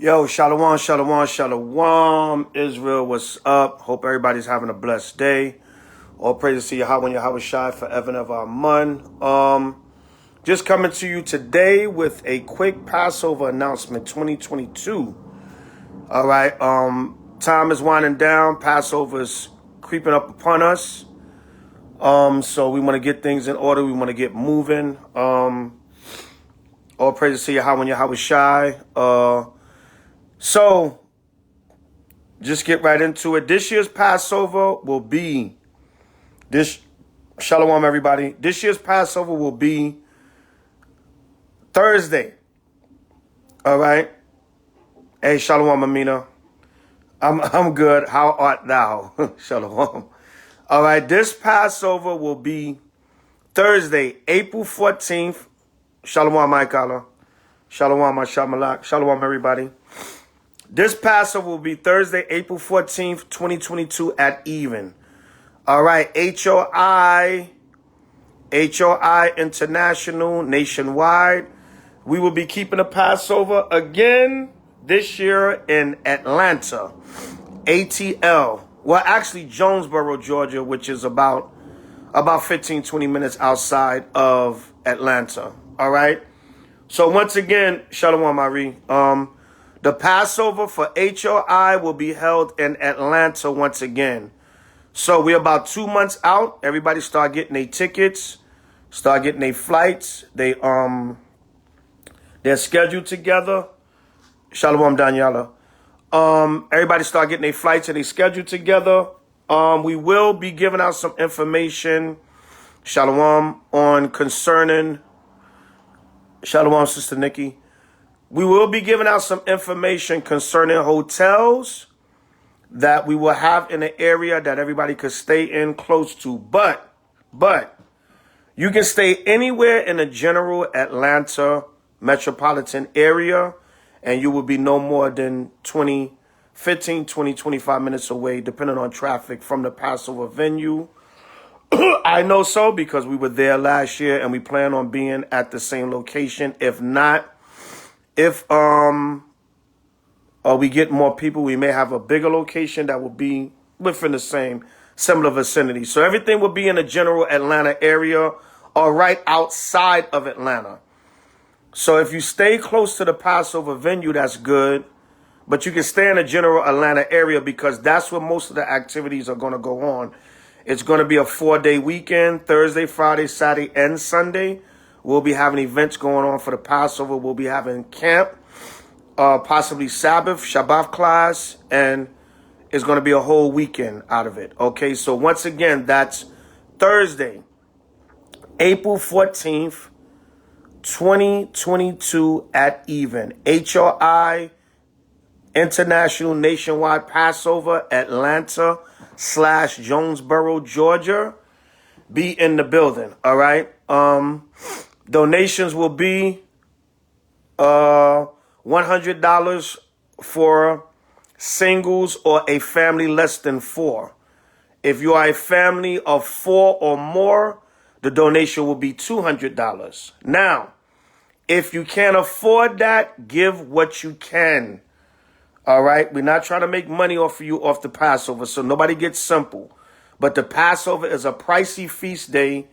Yo, shalom, shalom, shalom. Israel, what's up? Hope everybody's having a blessed day. All praises to Yahweh and H.O.I forever and ever. Amen. Just coming to you today with a quick Passover announcement 2022. All right. Time is winding down. Passover's creeping up upon us. So we want to get things in order. We want to get moving. All praises to Yahweh and H.O.I. So, just get right into it. This year's Passover will be, shalom everybody. This year's Passover will be Thursday. All right. Hey, shalom, Amina. I'm good. How art thou? Shalom. All right. This Passover will be Thursday, April 14th. Shalom, Maikala. Shalom, Mashamalak. Shalom, everybody. This Passover will be Thursday, April 14th, 2022 at even. All right, H.O.I, International, nationwide. We will be keeping a Passover again this year in Atlanta, ATL. Well, actually, Jonesboro, Georgia, which is about 15, 20 minutes outside of Atlanta. All right. So once again, Shalom, Marie. The Passover for H.O.I will be held in Atlanta once again. So we're about 2 months out. Everybody start getting their tickets, start getting their flights. They're scheduled together. Shalom, Daniela. Everybody start getting their flights and they scheduled together. We will be giving out some information, Shalom, on concerning, Shalom, Sister Nikki. We will be giving out some information concerning hotels that we will have in the area that everybody could stay in close to. But you can stay anywhere in the general Atlanta metropolitan area, and you will be no more than 15, 20, 25 minutes away, depending on traffic, from the Passover venue. I know so because we were there last year, and we plan on being at the same location. If not, if we get more people, we may have a bigger location that will be within the same similar vicinity. So everything will be in the general Atlanta area or right outside of Atlanta. So if you stay close to the Passover venue, that's good. But you can stay in the general Atlanta area because that's where most of the activities are going to go on. It's going to be a 4-day weekend, Thursday, Friday, Saturday, and Sunday. We'll be having events going on for the Passover. We'll be having camp, possibly Sabbath, Shabbat class, and it's going to be a whole weekend out of it. Okay, so once again, that's Thursday, April 14th, 2022 at even. H.O.I. International Nationwide Passover, Atlanta / Jonesboro, Georgia. Be in the building, all right? Donations will be $100 for singles or a family less than 4. If you are a family of 4 or more, the donation will be $200. Now, if you can't afford that, give what you can. All right? We're not trying to make money off of you off the Passover, so nobody gets simple. But the Passover is a pricey feast day,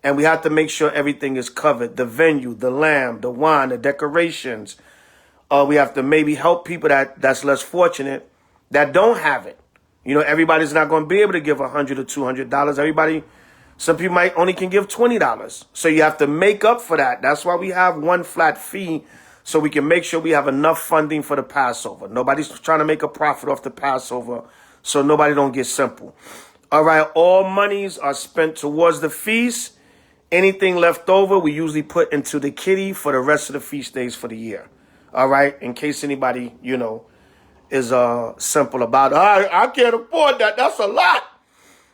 and we have to make sure everything is covered. The venue, the lamb, the wine, the decorations. We have to maybe help people that's less fortunate that don't have it. You know, everybody's not going to be able to give $100 or $200. Some people might only can give $20. So you have to make up for that. That's why we have one flat fee, so we can make sure we have enough funding for the Passover. Nobody's trying to make a profit off the Passover, so nobody don't get simple. All right, all monies are spent towards the feast. Anything left over, we usually put into the kitty for the rest of the feast days for the year. All right, in case anybody, is simple about it. I can't afford that. That's a lot.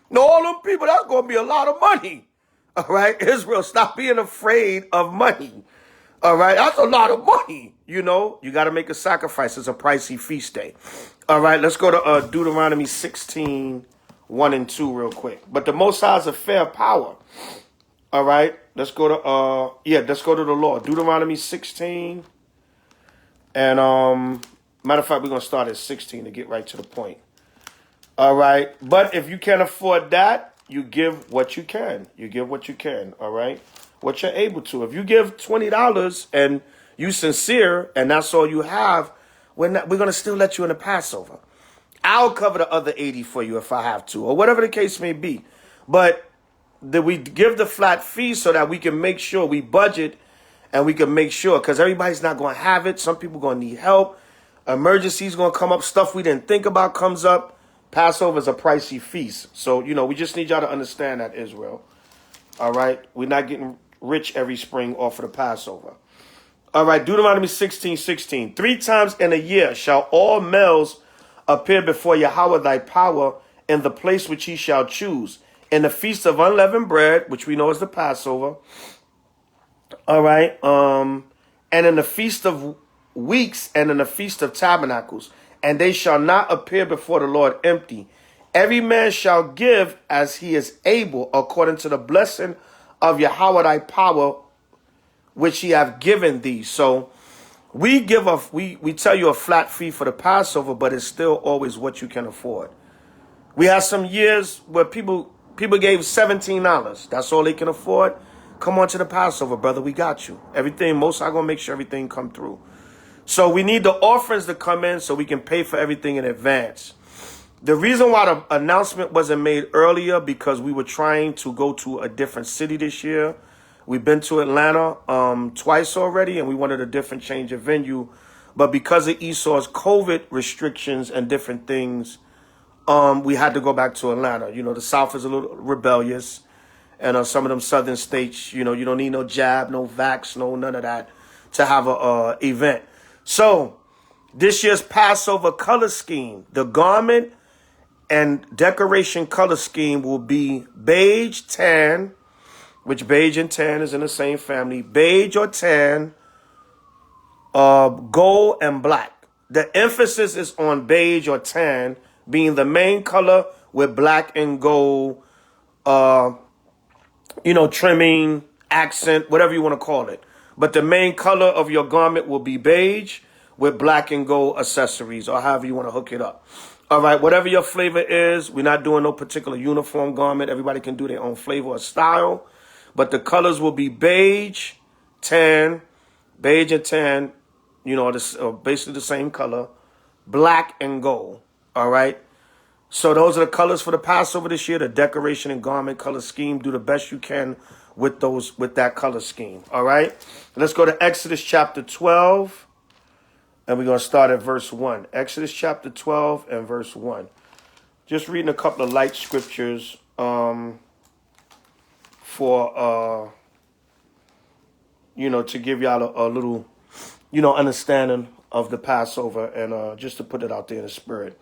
No, all them people, that's going to be a lot of money. All right, Israel, stop being afraid of money. All right, that's a lot of money. You got to make a sacrifice. It's a pricey feast day. All right, let's go to Deuteronomy 16, 1 and 2 real quick. But the Most High is a fair power. All right, let's go to the Lord. Deuteronomy 16 and Matter of fact, we're going to start at 16 to get right to the point. All right. But if you can't afford that, you give what you can. You give what you can. All right. What you're able to. If you give $20 and you sincere and that's all you have, we're going to still let you in the Passover. I'll cover the other 80 for you if I have to, or whatever the case may be. But we give the flat fee so that we can make sure we budget and we can make sure, because everybody's not going to have it. Some people going to need help. Emergencies going to come up. Stuff we didn't think about comes up. Passover is a pricey feast. So, we just need y'all to understand that, Israel. All right? We're not getting rich every spring off of the Passover. All right, Deuteronomy 16:16. 3 times in a year shall all males appear before Yahweh thy power in the place which he shall choose, in the feast of unleavened bread, which we know is the Passover. All right. And in the feast of weeks and in the feast of tabernacles, and they shall not appear before the Lord empty. Every man shall give as he is able, according to the blessing of Yahweh thy power, which he have given thee. So we tell you a flat fee for the Passover, but it's still always what you can afford. We had some years where people gave $17. That's all they can afford. Come on to the Passover, brother. We got you. Everything, Most High gonna make sure everything come through. So we need the offerings to come in so we can pay for everything in advance. The reason why the announcement wasn't made earlier, because we were trying to go to a different city this year. We've been to Atlanta twice already, and we wanted a different change of venue. But because of Esau's COVID restrictions and different things, we had to go back to Atlanta. The South is a little rebellious. And some of them southern states, you don't need no jab, no vax, no none of that to have a event. So this year's Passover color scheme, the garment and decoration color scheme will be beige, tan, which beige and tan is in the same family. Beige or tan, gold and black. The emphasis is on beige or tan being the main color, with black and gold, trimming, accent, whatever you want to call it. But the main color of your garment will be beige with black and gold accessories, or however you want to hook it up. All right, whatever your flavor is, we're not doing no particular uniform garment. Everybody can do their own flavor or style. But the colors will be beige, tan, beige and tan, basically the same color, black and gold. All right. So those are the colors for the Passover this year, the decoration and garment color scheme. Do the best you can with that color scheme. All right. Let's go to Exodus chapter 12. And we're going to start at verse 1. Exodus chapter 12 and verse 1. Just reading a couple of light scriptures for, to give y'all a little, understanding of the Passover, and just to put it out there in the spirit.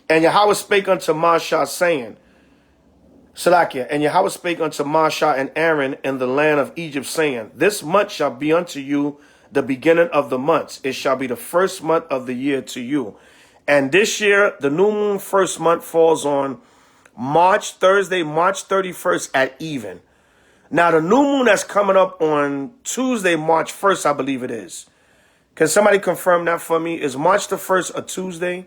And Yahweh spake unto Moshe, saying, Salakia, and Yahweh spake unto Moshe and Aaron in the land of Egypt, saying, This month shall be unto you the beginning of the months. It shall be the first month of the year to you. And this year, the new moon first month falls on Thursday, March 31st at even. Now, the new moon that's coming up on Tuesday, March 1st, I believe it is. Can somebody confirm that for me? Is March the 1st a Tuesday?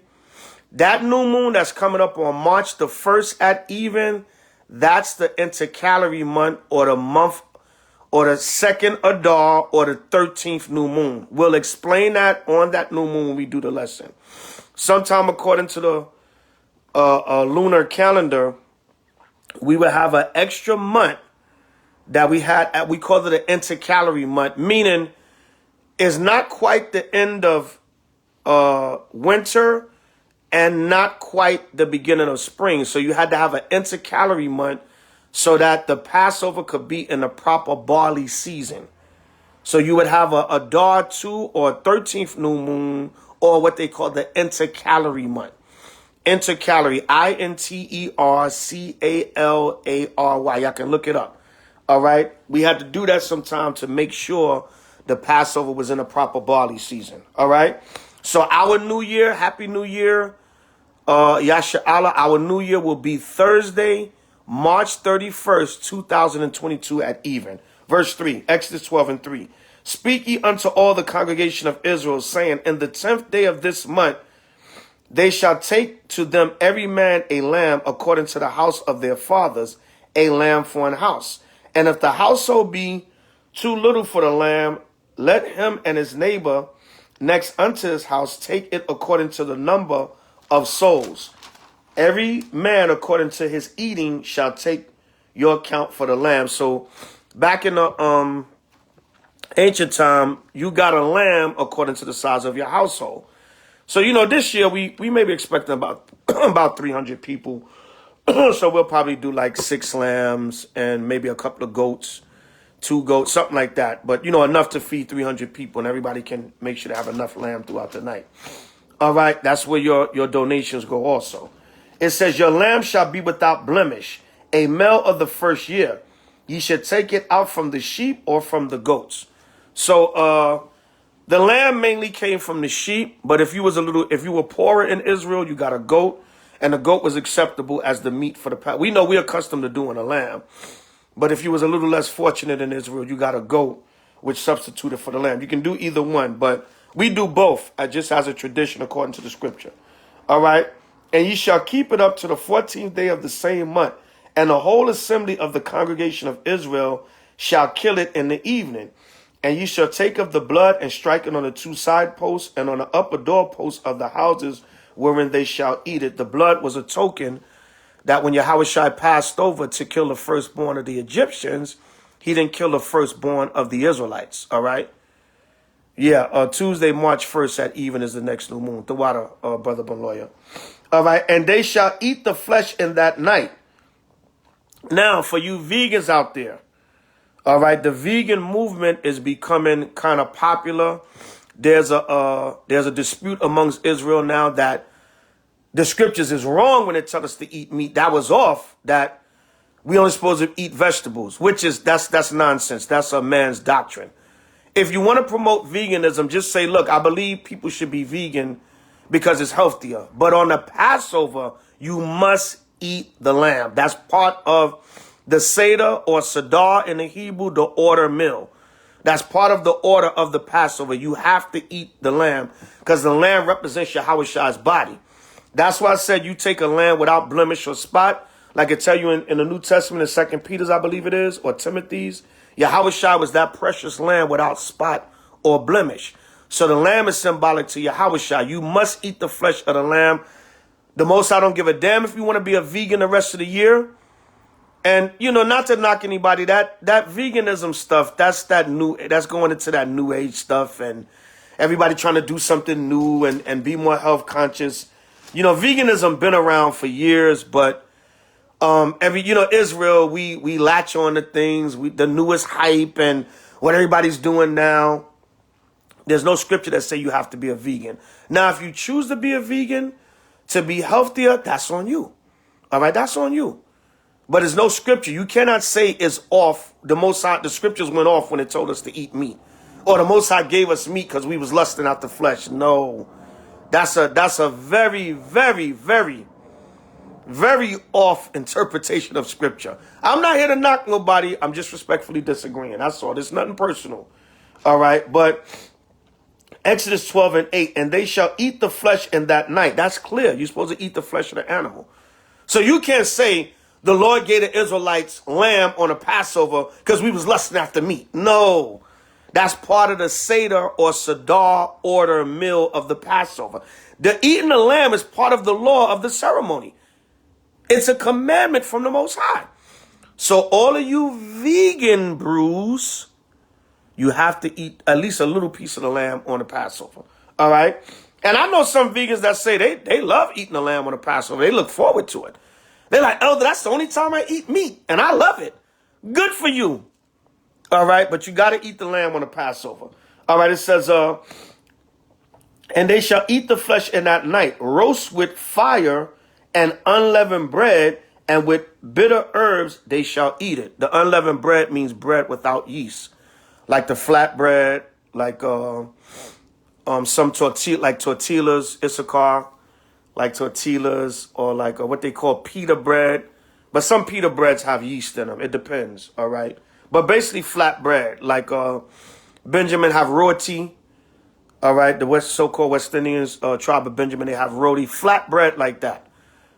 That new moon that's coming up on March the 1st at even, that's the intercalary month, or the month, or the second Adar, or the 13th new moon. We'll explain that on that new moon when we do the lesson. Sometime according to the lunar calendar, we will have an extra month that we call it an intercalary month, meaning it's not quite the end of winter and not quite the beginning of spring. So you had to have an intercalary month so that the Passover could be in the proper barley season. So you would have a Adar 2 or 13th new moon, or what they call the intercalary month. Intercalary, INTERCALARY. Y'all can look it up. All right. We had to do that sometime to make sure the Passover was in a proper barley season. All right. So our new year, Happy New Year, Yasha Allah, our new year will be Thursday, March 31st, 2022 at even. Verse 3, Exodus 12 and 3. Speak ye unto all the congregation of Israel, saying, In the 10th day of this month They shall take to them every man a lamb according to the house of their fathers, a lamb for an house. And if the household be too little for the lamb, let him and his neighbor next unto his house take it according to the number of souls. Every man according to his eating shall take your account for the lamb. So back in the ancient time, you got a lamb according to the size of your household. So, this year we may be expecting about about 300 people. So we'll probably do like 6 lambs and maybe a couple of goats, 2 goats, something like that. But, enough to feed 300 people, and everybody can make sure to have enough lamb throughout the night. All right, that's where your donations go also. It says, your lamb shall be without blemish, a male of the first year. Ye should take it out from the sheep or from the goats. So, the lamb mainly came from the sheep, but if you were poorer in Israel, you got a goat, and the goat was acceptable as the meat for the. We know we're accustomed to doing a lamb, but if you was a little less fortunate in Israel, you got a goat, which substituted for the lamb. You can do either one, but we do both, just as a tradition according to the scripture. All right, and ye shall keep it up to the 14th day of the same month, and the whole assembly of the congregation of Israel shall kill it in the evening. And ye shall take of the blood and strike it on the 2 side posts and on the upper door posts of the houses wherein they shall eat it. The blood was a token that when H.O.I passed over to kill the firstborn of the Egyptians, he didn't kill the firstborn of the Israelites. All right. Yeah. Tuesday, March 1st at even is the next new moon. The water, Brother Beloya. All right. And they shall eat the flesh in that night. Now, for you vegans out there, all right, the vegan movement is becoming kind of popular. There's a dispute amongst Israel now that the scriptures is wrong when it tells us to eat meat. That was off, that we only supposed to eat vegetables, which is that's nonsense. That's a man's doctrine. If you want to promote veganism, just say, look, I believe people should be vegan because it's healthier. But on the Passover, you must eat the lamb. That's part of the Seder or Sadar in the Hebrew, the order meal. That's part of the order of the Passover. You have to eat the lamb because the lamb represents Yahweh's body. That's why I said you take a lamb without blemish or spot. Like I tell you in the New Testament, in 2 Peter's, I believe it is, or Timothy's, Yahweh was that precious lamb without spot or blemish. So the lamb is symbolic to Yahweh. You must eat the flesh of the lamb. The Most High don't give a damn if you want to be a vegan the rest of the year. And, not to knock anybody, that veganism stuff, that's going into that new age stuff and everybody trying to do something new and be more health conscious. Veganism been around for years, but Israel, we latch on to things, the newest hype and what everybody's doing now. There's no scripture that say you have to be a vegan. Now, if you choose to be a vegan, to be healthier, that's on you. All right, that's on you. But there's no scripture. You cannot say it's off. The scriptures went off when it told us to eat meat. Or the Most High gave us meat because we was lusting out the flesh. No. That's a very, very, very, very off interpretation of scripture. I'm not here to knock nobody. I'm just respectfully disagreeing. That's all. There's nothing personal. All right. But Exodus 12:8, and they shall eat the flesh in that night. That's clear. You're supposed to eat the flesh of the animal. So you can't say the Lord gave the Israelites lamb on a Passover because we was lusting after meat. No, that's part of the Seder or Sadar order meal of the Passover. The eating the lamb is part of the law of the ceremony. It's a commandment from the Most High. So all of you vegan brews, you have to eat at least a little piece of the lamb on the Passover. All right. And I know some vegans that say they love eating the lamb on the Passover. They look forward to it. They're like, Elder, that's the only time I eat meat, and I love it. Good for you. All right, but you got to eat the lamb on the Passover. All right, it says, and they shall eat the flesh in that night, roast with fire and unleavened bread, and with bitter herbs they shall eat it. The unleavened bread means bread without yeast, like the flat bread, like some tortillas, Issachar, like tortillas, or like what they call pita bread. But some pita breads have yeast in them. It depends, all right? But basically flat bread, like Benjamin have roti, All right, the so-called West Indians, tribe of Benjamin, they have roti, flat bread like that.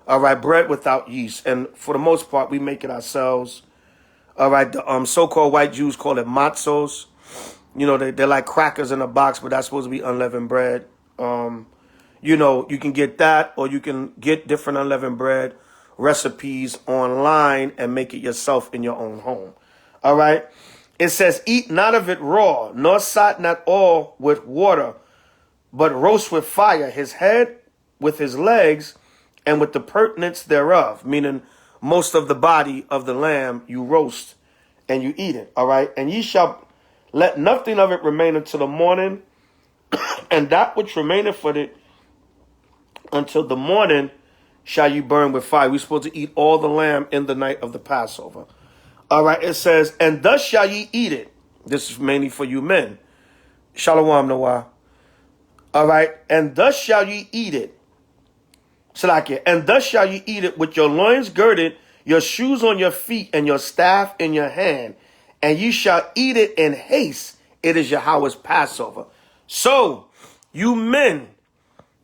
All right, bread without yeast. And for the most part, we make it ourselves. All right, the so-called white Jews call it matzos. You know, they're like crackers in a box, but that's supposed to be unleavened bread. You know, you can get that, or you can get different unleavened bread recipes online and make it yourself in your own home. All right. It says, eat not of it raw, nor sot not all with water, but roast with fire his head with his legs and with the purtenance thereof, meaning most of the body of the lamb you roast and you eat it. All right. And ye shall let nothing of it remain until the morning, and that which remaineth for it until the morning shall you burn with fire. We're supposed to eat all the lamb in the night of the Passover. All right, it says, and thus shall ye eat it. This is mainly for you men. Shalom, Noah. All right, and thus shall ye eat it. Salakia. And thus shall ye eat it with your loins girded, your shoes on your feet, and your staff in your hand. And ye shall eat it in haste. It is Yahweh's Passover. So, you men,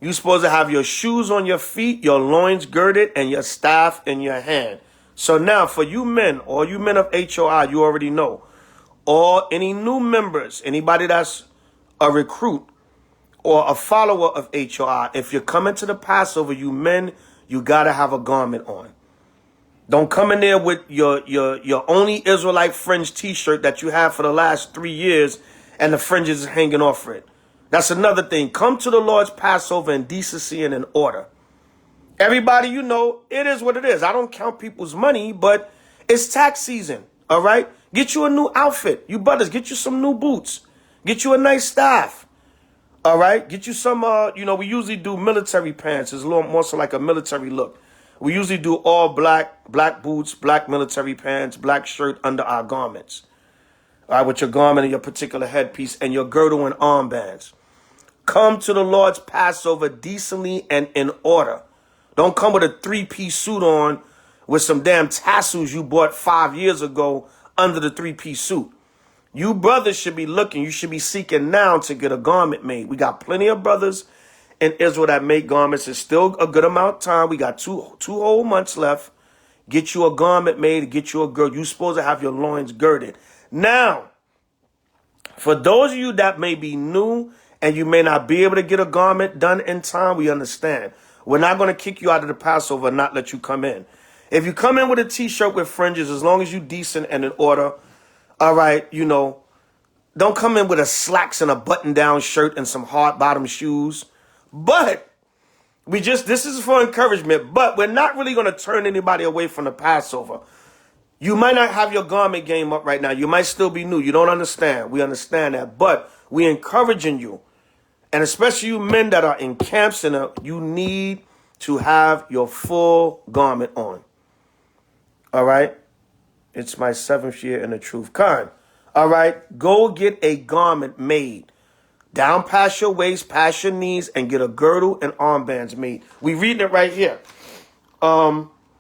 you're supposed to have your shoes on your feet, your loins girded, and your staff in your hand. So now, for you men, all you men of H.O.I, you already know. Or any new members, anybody that's a recruit or a follower of H.O.I, if you're coming to the Passover, you men, you got to have a garment on. Don't come in there with your only Israelite fringe t-shirt that you have for the last 3 years and the fringes is hanging off it. That's another thing. Come to the Lord's Passover in decency and in order. Everybody, you know, it is what it is. I don't count people's money, but it's tax season, all right? Get you a new outfit. You brothers, get you some new boots. Get you a nice staff, all right? Get you some, you know, we usually do military pants. It's a little more so like a military look. We usually do all black boots, black military pants, black shirt under our garments, all right, with your garment and your particular headpiece and your girdle and armbands. Come to the Lord's Passover decently and in order. Don't come with a 3-piece suit on with some damn tassels you bought 5 years ago under the 3-piece suit. You brothers should be looking. You should be seeking now to get a garment made. We got plenty of brothers in Israel that make garments. It's still a good amount of time. We got two whole months left. Get you a garment made. Get you a girdle. You're supposed to have your loins girded. Now, for those of you that may be new and you may not be able to get a garment done in time, we understand. We're not going to kick you out of the Passover and not let you come in. If you come in with a t-shirt with fringes, as long as you're decent and in order, all right, you know, don't come in with a slacks and a button-down shirt and some hard-bottom shoes. But this is for encouragement, but we're not really going to turn anybody away from the Passover. You might not have your garment game up right now. You might still be new. You don't understand. We understand that. But we're encouraging you. And especially you men that are in camps, and you need to have your full garment on. All right? It's my 7th year in the truth. Khan. All right? Go get a garment made. Down past your waist, past your knees, and get a girdle and armbands made. We reading it right here.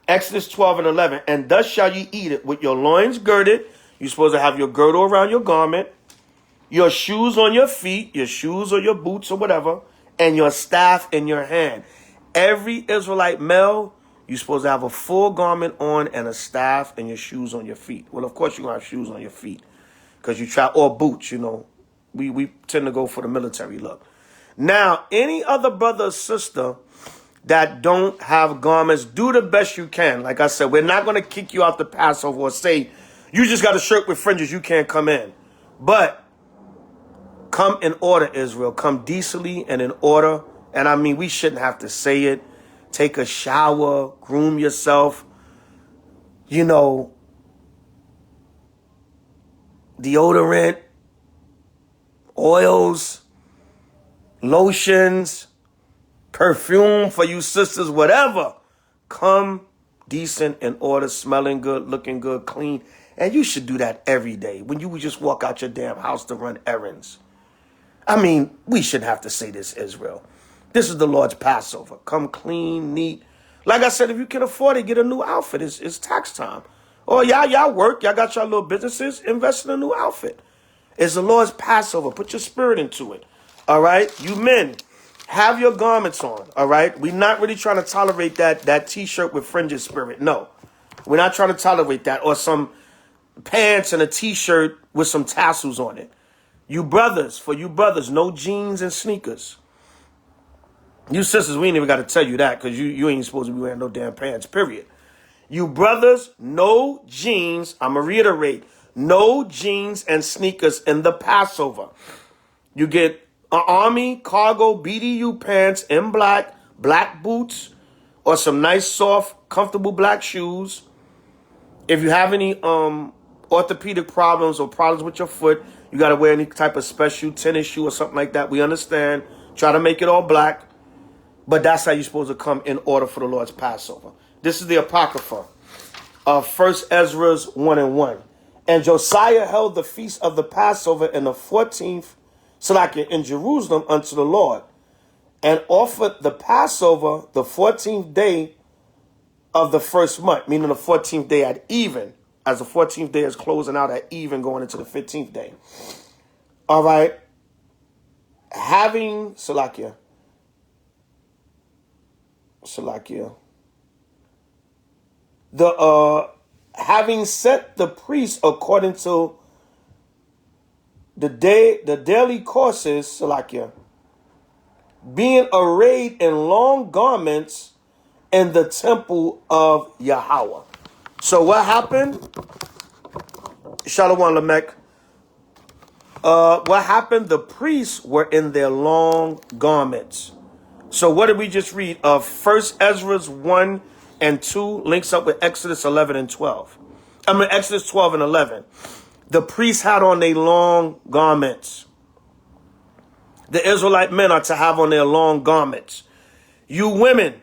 Exodus 12 and 11. And thus shall ye eat it with your loins girded. You're supposed to have your girdle around your garment. Your shoes on your feet, your shoes or your boots or whatever, and your staff in your hand. Every Israelite male, you're supposed to have a full garment on and a staff and your shoes on your feet. Well, of course, you're going to have shoes on your feet because you try, or boots, you know. We tend to go for the military look. Now, any other brother or sister that don't have garments, do the best you can. Like I said, we're not going to kick you out the Passover or say, you just got a shirt with fringes, you can't come in. But come in order, Israel. Come decently and in order. And I mean, we shouldn't have to say it. Take a shower, groom yourself. You know, deodorant, oils, lotions, perfume for you sisters, whatever. Come decent in order, smelling good, looking good, clean. And you should do that every day when you would just walk out your damn house to run errands. I mean, we shouldn't have to say this, Israel. This is the Lord's Passover. Come clean, neat. Like I said, if you can afford it, get a new outfit. It's tax time. Or y'all work. Y'all got your little businesses. Invest in a new outfit. It's the Lord's Passover. Put your spirit into it. All right? You men, have your garments on. All right? We're not really trying to tolerate that T-shirt with fringes spirit. No. We're not trying to tolerate that. Or some pants and a T-shirt with some tassels on it. You brothers, no jeans and sneakers. You sisters, we ain't even got to tell you that because you ain't supposed to be wearing no damn pants, period. You brothers, no jeans. I'm going to reiterate. No jeans and sneakers in the Passover. You get an army cargo BDU pants in black boots, or some nice, soft, comfortable black shoes. If you have any orthopedic problems or problems with your foot, you got to wear any type of special tennis shoe or something like that. We understand. Try to make it all black. But that's how you're supposed to come in order for the Lord's Passover. This is the Apocrypha of 1 Ezra's 1:1. And Josiah held the feast of the Passover in the 14th, in Jerusalem unto the Lord, and offered the Passover the 14th day of the first month, meaning the 14th day at even, as the 14th day is closing out at even, going into the 15th day. All right. Having, having set the priests according to the daily courses, being arrayed in long garments in the temple of Yahweh. So what happened? Shalom Lamech. What happened? The priests were in their long garments. So what did we just read? 1 Ezra's 1 and 2 links up with Exodus 11 and 12. Exodus 12 and 11. The priests had on their long garments. The Israelite men are to have on their long garments. You women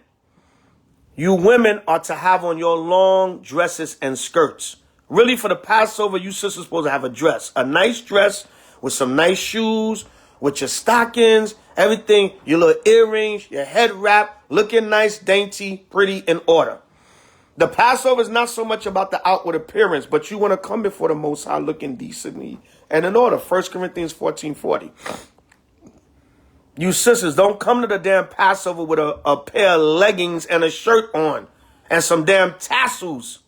are to have on your long dresses and skirts. Really, for the Passover, you sisters supposed to have a dress. A nice dress with some nice shoes, with your stockings, everything, your little earrings, your head wrap, looking nice, dainty, pretty, in order. The Passover is not so much about the outward appearance, but you want to come before the Most High looking decently and in order. 1 Corinthians 14:40. You sisters, don't come to the damn Passover with a pair of leggings and a shirt on and some damn tassels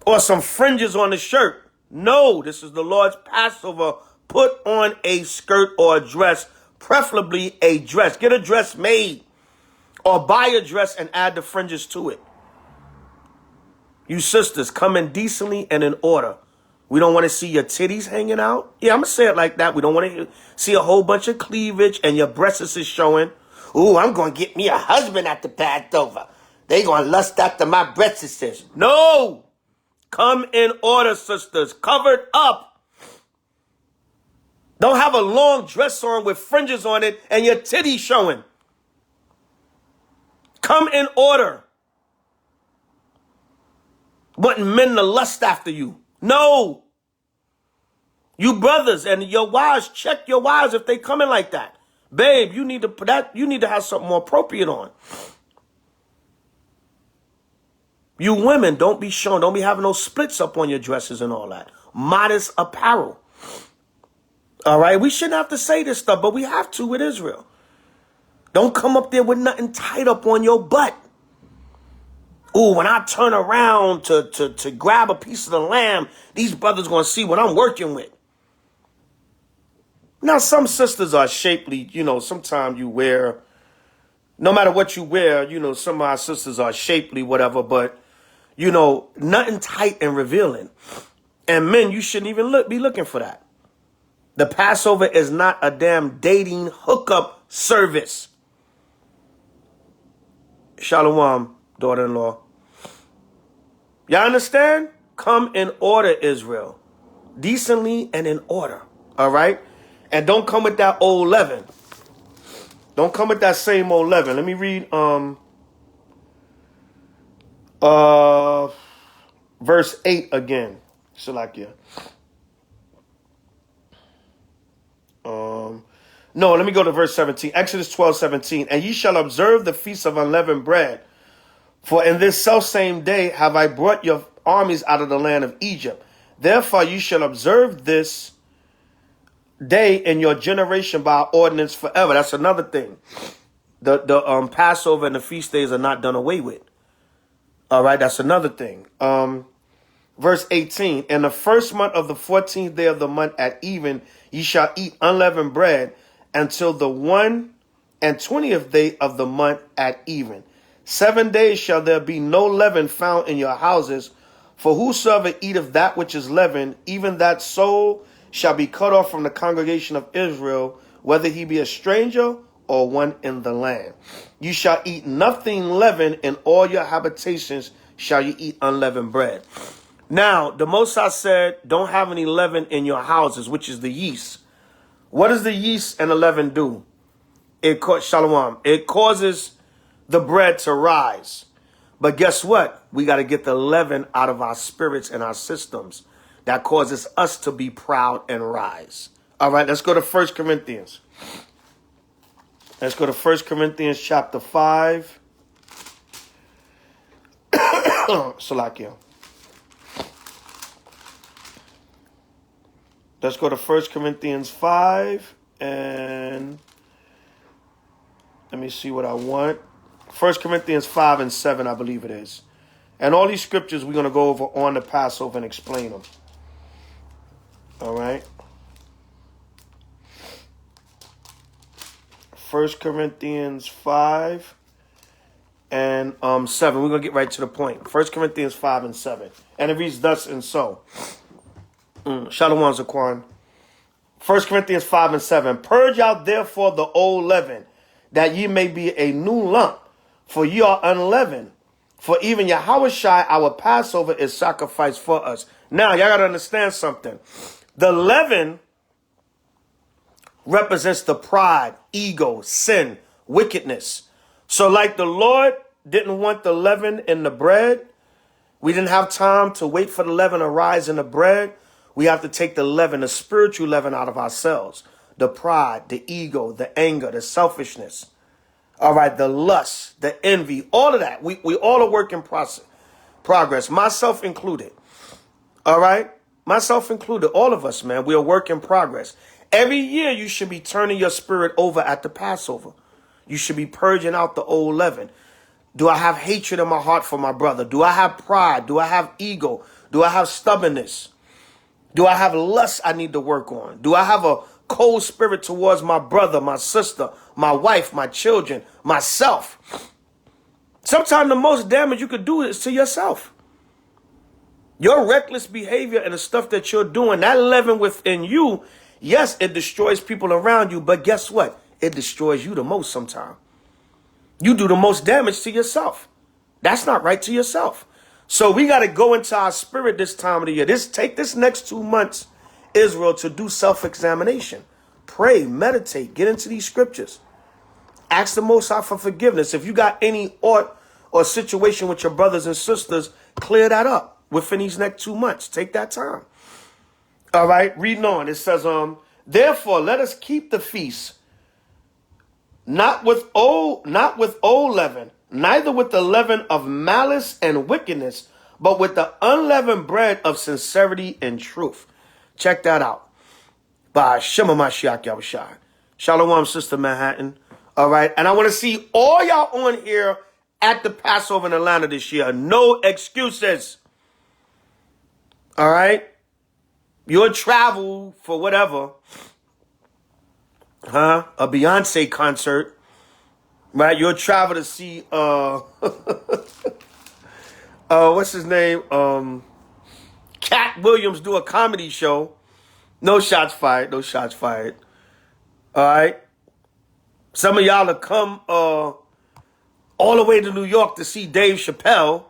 or some fringes on the shirt. No, this is the Lord's Passover. Put on a skirt or a dress, preferably a dress. Get a dress made or buy a dress and add the fringes to it. You sisters, come in decently and in order. We don't want to see your titties hanging out. Yeah, I'm going to say it like that. We don't want to see a whole bunch of cleavage and your breasts is showing. Ooh, I'm going to get me a husband at the Passover. They going to lust after my breasts. No! Come in order, sisters. Covered up. Don't have a long dress on with fringes on it and your titties showing. Come in order. Wanting men to lust after you. No. You brothers and your wives, check your wives if they come in like that. Babe, you need to have something more appropriate on. You women, don't be showing, don't be having no splits up on your dresses and all that. Modest apparel. All right, we shouldn't have to say this stuff, but we have to with Israel. Don't come up there with nothing tied up on your butt. Ooh, when I turn around to grab a piece of the lamb, these brothers going to see what I'm working with. Now, some sisters are shapely, sometimes you wear, no matter what you wear, some of our sisters are shapely, whatever, but, nothing tight and revealing. And men, you shouldn't even be looking for that. The Passover is not a damn dating hookup service. Shalom, daughter-in-law. Y'all understand? Come in order, Israel. Decently and in order. All right? And don't come with that old leaven. Don't come with that same old leaven. Let me read verse 8 again. Salakia. No, let me go to verse 17. Exodus 12:17. And ye shall observe the feast of unleavened bread. For in this selfsame day have I brought your armies out of the land of Egypt. Therefore you shall observe this day in your generation by ordinance forever. That's another thing. The Passover and the feast days are not done away with. All right, that's another thing. Verse 18, in the first month of the 14th day of the month at even, ye shall eat unleavened bread until the 21st day of the month at even. 7 days shall there be no leaven found in your houses, for whosoever eateth that which is leavened, even that soul shall be cut off from the congregation of Israel, whether he be a stranger or one in the land. You shall eat nothing leavened, in all your habitations shall you eat unleavened bread. Now, the Most High said, don't have any leaven in your houses, which is the yeast. What does the yeast and the leaven do? Shalom. It causes the bread to rise. But guess what? We got to get the leaven out of our spirits and our systems. That causes us to be proud and rise. All right, let's go to 1 Corinthians. Let's go to 1 Corinthians chapter 5. Salakia. Let's go to 1 Corinthians 5 and let me see what I want. 1 Corinthians 5 and 7, I believe it is. And all these scriptures we're going to go over on the Passover and explain them. All right. 1 Corinthians 5 and 7. We're going to get right to the point. 1 Corinthians 5 and 7. And it reads thus and so. Shalom, Zaquan. 1 Corinthians 5 and 7. Purge out therefore the old leaven, that ye may be a new lump, for ye are unleavened. For even Yahushua, our Passover, is sacrificed for us. Now, y'all got to understand something. The leaven represents the pride, ego, sin, wickedness. So like the Lord didn't want the leaven in the bread, we didn't have time to wait for the leaven to rise in the bread. We have to take the leaven, the spiritual leaven, out of ourselves. The pride, the ego, the anger, the selfishness. All right, the lust, the envy, all of that. We all are work in progress, myself included. All right, myself included, all of us, man. We are work in progress. Every year you should be turning your spirit over at the Passover. You should be purging out the old leaven. Do I have hatred in my heart for my brother? Do I have pride? Do I have ego? Do I have stubbornness? Do I have lust I need to work on? Do I have a cold spirit towards my brother, my sister, my wife, my children, myself? Sometimes the most damage you could do is to yourself. Your reckless behavior and the stuff that you're doing, that leaven within you, yes, it destroys people around you, but guess what? It destroys you the most sometimes. You do the most damage to yourself. That's not right to yourself. So we got to go into our spirit this time of the year. Take this next 2 months, Israel, to do self-examination. Pray, meditate, get into these scriptures. Ask the Most High for forgiveness. If you got any ought or situation with your brothers and sisters, clear that up within these next 2 months. Take that time. All right, reading on. It says, therefore, let us keep the feast, not with old leaven, neither with the leaven of malice and wickedness, but with the unleavened bread of sincerity and truth. Check that out. By Shema Mashiach Yahushua. Shalom, Sister Manhattan. All right. And I want to see all y'all on here at the Passover in Atlanta this year. No excuses. All right. You'll travel for whatever. A Beyonce concert. Right, you'll travel to see what's his name? Cat Williams do a comedy show. No shots fired, no shots fired. All right. Some of y'all have come all the way to New York to see Dave Chappelle.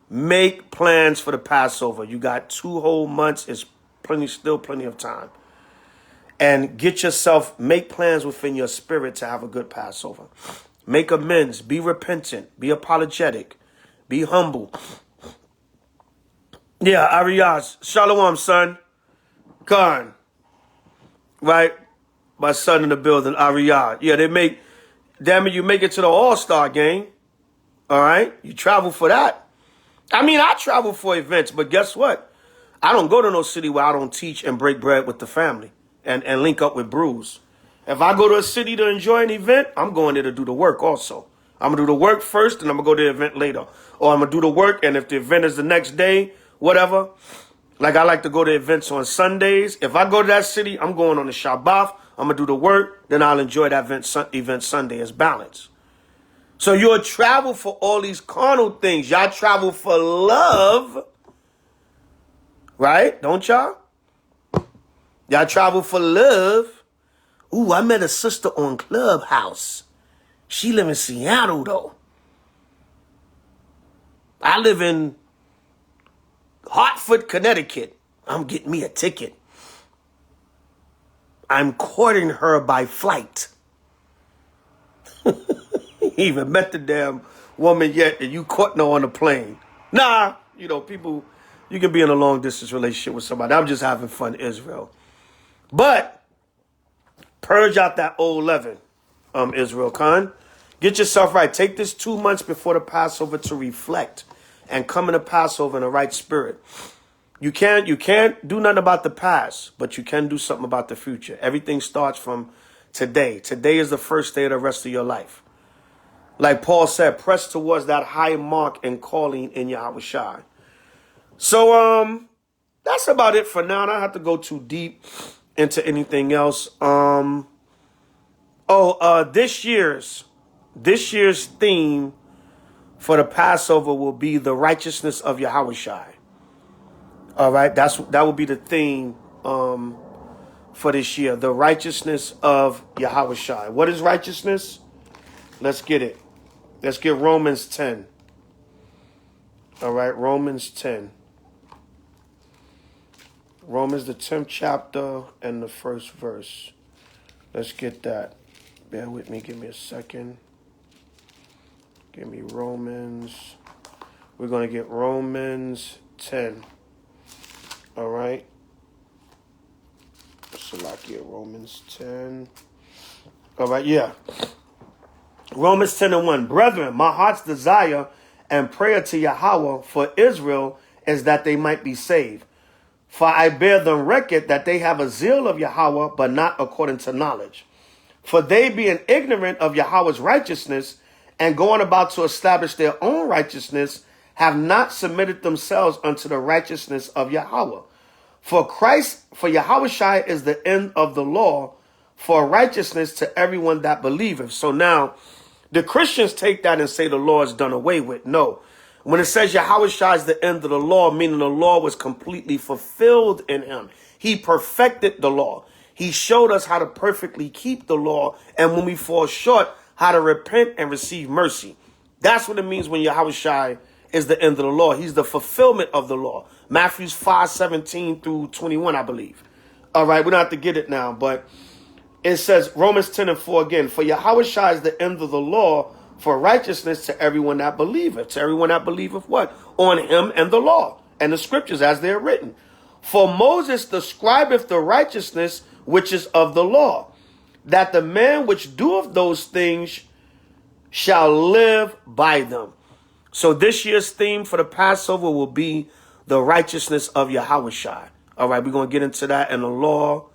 Make plans for the Passover. You got 2 whole months. It's still plenty of time. And make plans within your spirit to have a good Passover. Make amends, be repentant, be apologetic, be humble. Yeah, Arias, Shalom, son. Khan. Right? My son in the building, Arias. Yeah, damn it, you make it to the All-Star game. All right? You travel for that. I mean, I travel for events, but guess what? I don't go to no city where I don't teach and break bread with the family and link up with brews. If I go to a city to enjoy an event, I'm going there to do the work also. I'm going to do the work first, and I'm going to go to the event later. Or I'm going to do the work, and if the event is the next day, whatever. Like I like to go to events on Sundays. If I go to that city, I'm going on the Zabach. I'm going to do the work, then I'll enjoy that event Sunday as balance. So you'll travel for all these carnal things. Y'all travel for love. Right? Don't y'all? Y'all travel for love. Ooh, I met a sister on Clubhouse. She live in Seattle, though. I live in Hartford, Connecticut. I'm getting me a ticket. I'm courting her by flight. You even met the damn woman yet, and you courting her on the plane. Nah, you know, people, you can be in a long-distance relationship with somebody. I'm just having fun, Israel. But purge out that old leaven, Israel, Khan. Get yourself right. Take this 2 months before the Passover to reflect and come in the Passover in the right spirit. You can't do nothing about the past, but you can do something about the future. Everything starts from today. Today is the first day of the rest of your life. Like Paul said, press towards that high mark and calling in Yahweh. So that's about it for now. I don't have to go too deep into anything else. This year's theme for the Passover will be the righteousness of Yahweh. All right, that will be the theme for this year, the righteousness of Yahweh. What is righteousness? Let's get it. Let's get Romans 10. All right, Romans 10. Romans, the 10th chapter and the first verse. Let's get that. Bear with me. Give me a second. Give me Romans. We're going to get Romans 10. All right. Salakia, Romans 10. All right, yeah. Romans 10 and 1. Brethren, my heart's desire and prayer to Yahweh for Israel is that they might be saved. For I bear them record that they have a zeal of Yahweh, but not according to knowledge. For they, being ignorant of Yahweh's righteousness and going about to establish their own righteousness, have not submitted themselves unto the righteousness of Yahweh. For Yahweh is the end of the law, for righteousness to everyone that believeth. So now, the Christians take that and say the law is done away with. No. When it says Yahweh is the end of the law, meaning the law was completely fulfilled in him. He perfected the law. He showed us how to perfectly keep the law, and when we fall short, how to repent and receive mercy. That's what it means when Yahweh is the end of the law. He's the fulfillment of the law. Matthew 5:17 through 21, I believe. All right, we don't have to get it now, but it says Romans 10 and 4 again. For Yahweh is the end of the law, for righteousness to everyone that believeth. To everyone that believeth what? On him and the law and the scriptures as they are written. For Moses describeth the righteousness which is of the law, that the man which doeth those things shall live by them. So this year's theme for the Passover will be the righteousness of Yahweh. All right, we're going to get into that in the law.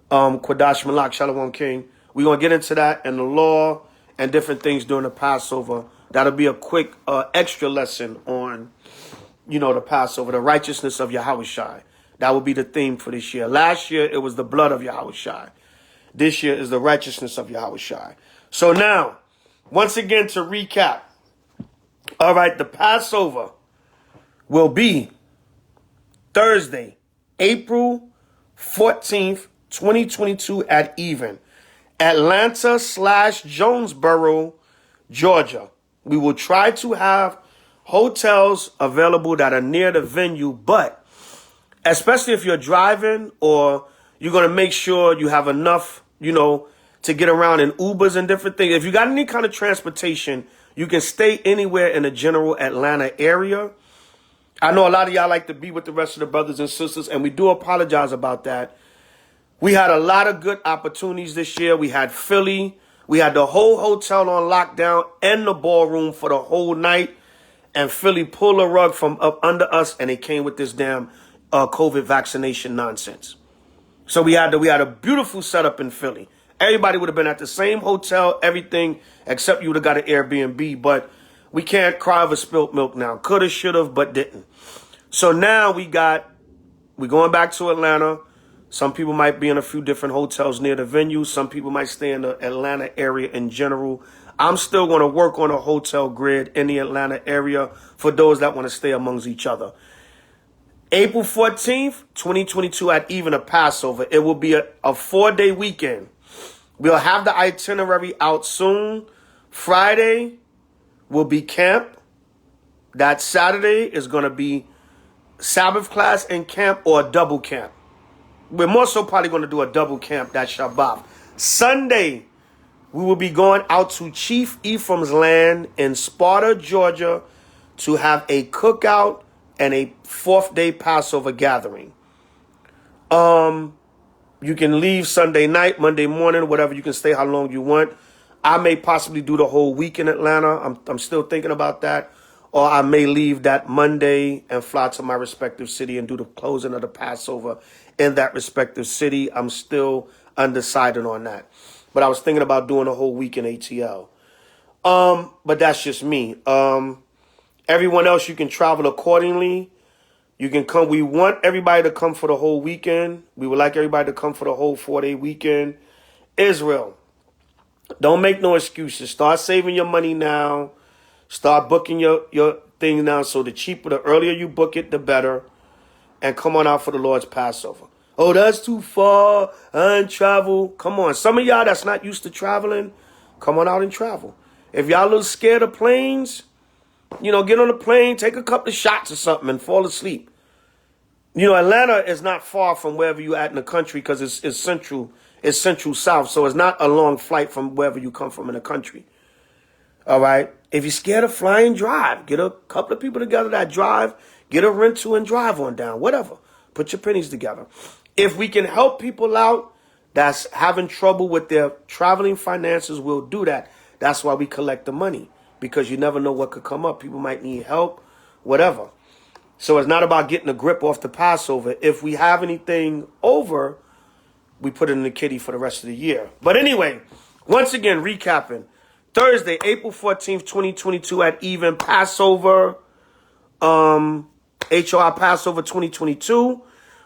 Quadash Malak, Shalom King. We're going to get into that in the law and different things during the Passover. That'll be a quick extra lesson on, the Passover, the righteousness of Yahweh. That will be the theme for this year. Last year, it was the blood of Yahweh. This year is the righteousness of Yahweh. So now, once again, to recap. All right, the Passover will be Thursday, April 14th, 2022 at even. Atlanta/Jonesboro, Georgia. We will try to have hotels available that are near the venue, but especially if you're driving or you're going to make sure you have enough, to get around in Ubers and different things. If you got any kind of transportation, you can stay anywhere in the general Atlanta area. I know a lot of y'all like to be with the rest of the brothers and sisters, and we do apologize about that. We had a lot of good opportunities this year. We had Philly. We had the whole hotel on lockdown and the ballroom for the whole night. And Philly pulled a rug from up under us, and they came with this damn COVID vaccination nonsense. So we had a beautiful setup in Philly. Everybody would have been at the same hotel, everything, except you would have got an Airbnb. But we can't cry over spilt milk now. Coulda, shoulda, but didn't. So now we're going back to Atlanta. Some people might be in a few different hotels near the venue. Some people might stay in the Atlanta area in general. I'm still going to work on a hotel grid in the Atlanta area for those that want to stay amongst each other. April 14th, 2022 at even a Passover. It will be a 4-day weekend. We'll have the itinerary out soon. Friday will be camp. That Saturday is going to be Sabbath class and camp or a double camp. We're more so probably going to do a double camp, that Shabbat. Sunday, we will be going out to Chief Ephraim's land in Sparta, Georgia, to have a cookout and a 4th-day Passover gathering. You can leave Sunday night, Monday morning, whatever. You can stay how long you want. I may possibly do the whole week in Atlanta. I'm still thinking about that. Or I may leave that Monday and fly to my respective city and do the closing of the Passover in that respective city. I'm still undecided on that. But I was thinking about doing a whole week in ATL. But that's just me. Everyone else, you can travel accordingly. You can come. We want everybody to come for the whole weekend. We would like everybody to come for the whole 4-day weekend. Israel, don't make no excuses. Start saving your money now. Start booking your thing now. So the earlier you book it, the better. And come on out for the Lord's Passover. Oh, that's too far. I ain't travel. Come on. Some of y'all that's not used to traveling, come on out and travel. If y'all a little scared of planes, get on the plane, take a couple of shots or something and fall asleep. Atlanta is not far from wherever you at in the country because it's central south. So it's not a long flight from wherever you come from in the country. All right. If you're scared of flying, drive. Get a couple of people together that drive. Get a rental and drive on down. Whatever. Put your pennies together. If we can help people out that's having trouble with their traveling finances, we'll do that. That's why we collect the money, because you never know what could come up. People might need help, whatever. So it's not about getting a grip off the Passover. If we have anything over, we put it in the kitty for the rest of the year. But anyway, once again, recapping. Thursday, April 14th, 2022 at even Passover, H.O.I. Passover 2022.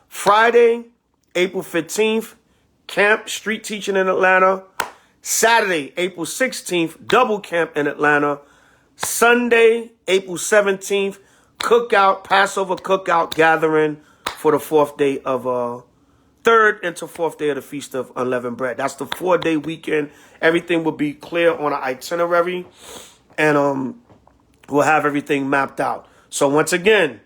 Friday, April 15th, camp, street teaching in Atlanta. Saturday, April 16th, double camp in Atlanta. Sunday, April 17th, cookout, Passover cookout gathering for the 4th day of, 3rd into 4th day of the Feast of Unleavened Bread. That's the 4-day weekend. Everything will be clear on an itinerary, and we'll have everything mapped out. So once again,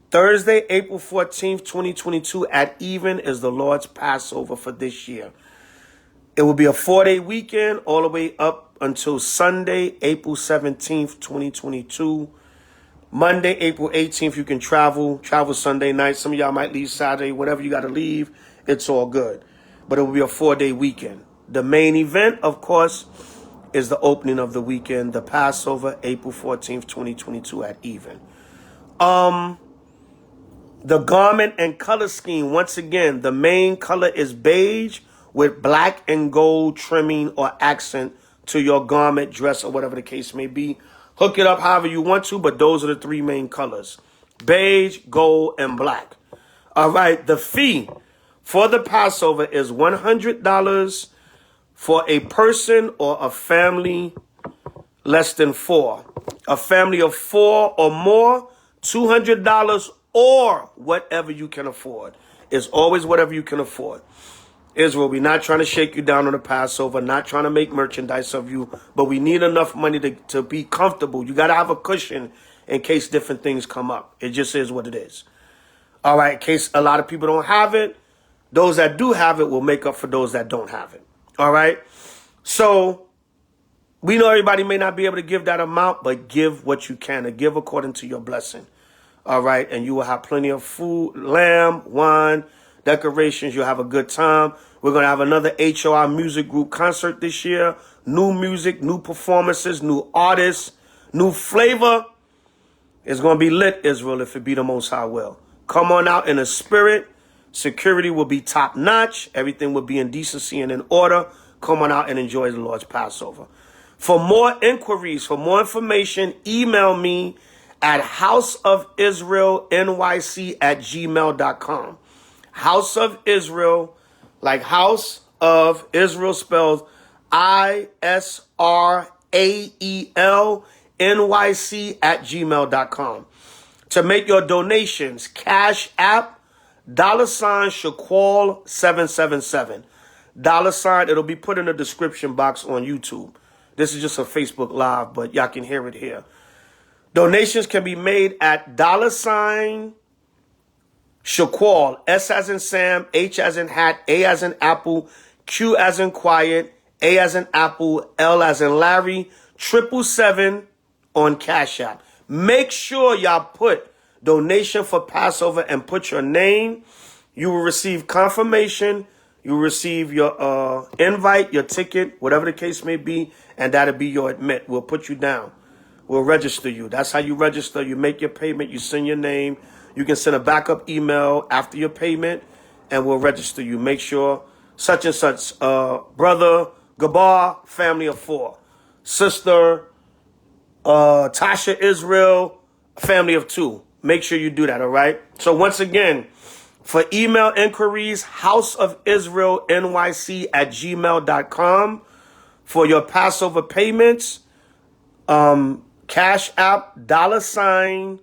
Thursday, April 14th, 2022 at even is the Lord's Passover for this year. It will be a 4-day weekend all the way up until Sunday, April 17th, 2022. Monday, April 18th, you can travel Sunday night. Some of y'all might leave Saturday, whatever you got to leave. It's all good. But it will be a 4-day weekend. The main event, of course, is the opening of the weekend, the Passover, April 14th, 2022 at even. The garment and color scheme, once again, the main color is beige with black and gold trimming or accent to your garment, dress, or whatever the case may be. Hook it up however you want to, but those are the 3 main colors: beige, gold, and black. All right, the fee for the Passover is $100 for a person or a family less than 4. A family of 4 or more, $200 or whatever you can afford. It's always whatever you can afford. Israel, we're not trying to shake you down on the Passover, not trying to make merchandise of you, but we need enough money to be comfortable. You got to have a cushion in case different things come up. It just is what it is. All right, in case a lot of people don't have it, those that do have it will make up for those that don't have it. All right? So we know everybody may not be able to give that amount, but give what you can and give according to your blessing. All right? And you will have plenty of food, lamb, wine, decorations. You'll have a good time. We're going to have another H.O.I. music group concert this year. New music, new performances, new artists, new flavor. It's going to be lit, Israel, if it be the Most High will. Come on out in the spirit. Security will be top notch. Everything will be in decency and in order. Come on out and enjoy the Lord's Passover. For more inquiries, for more information, email me at houseofisraelnyc@gmail.com. House of Israel, like House of Israel spelled ISRAELNYC@gmail.com. To make your donations, Cash App, $Shaquall 777. $, it'll be put in the description box on YouTube. This is just a Facebook Live, but y'all can hear it here. Donations can be made at $Shaquall, S as in Sam, H as in hat, A as in apple, Q as in quiet, A as in apple, L as in Larry, 777 on Cash App. Make sure y'all put donation for Passover and put your name. You will receive confirmation. You will receive your invite, your ticket, whatever the case may be, and that'll be your admit. We'll put you down. We'll register you. That's how you register. You make your payment. You send your name. You can send a backup email after your payment, and we'll register you. Make sure such and such, brother Gabar, family of 4. Sister Tasha Israel, family of 2. Make sure you do that, all right? So once again, for email inquiries, houseofisraelnyc@gmail.com. For your Passover payments, Cash App, $Shaquall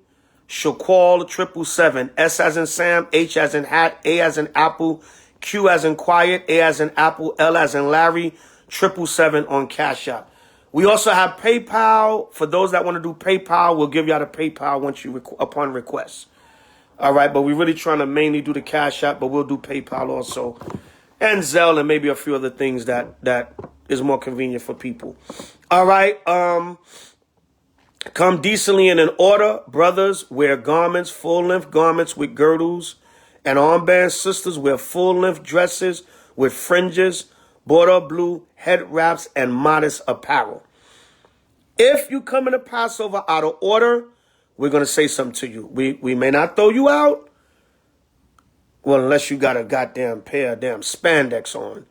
777. S as in Sam, H as in hat, A as in apple, Q as in quiet, A as in apple, L as in Larry, 777 on Cash App. We also have PayPal. For those that want to do PayPal, we'll give y'all the PayPal once you upon request. All right, but we're really trying to mainly do the Cash App, but we'll do PayPal also, and Zelle, and maybe a few other things that is more convenient for people. All right, come decently and in order. Brothers, wear garments, full-length garments with girdles and armbands. Sisters, wear full-length dresses with fringes, border blue, head wraps, and modest apparel. If you come in a Passover out of order, we're going to say something to you. We may not throw you out. Well, unless you got a goddamn pair of damn spandex on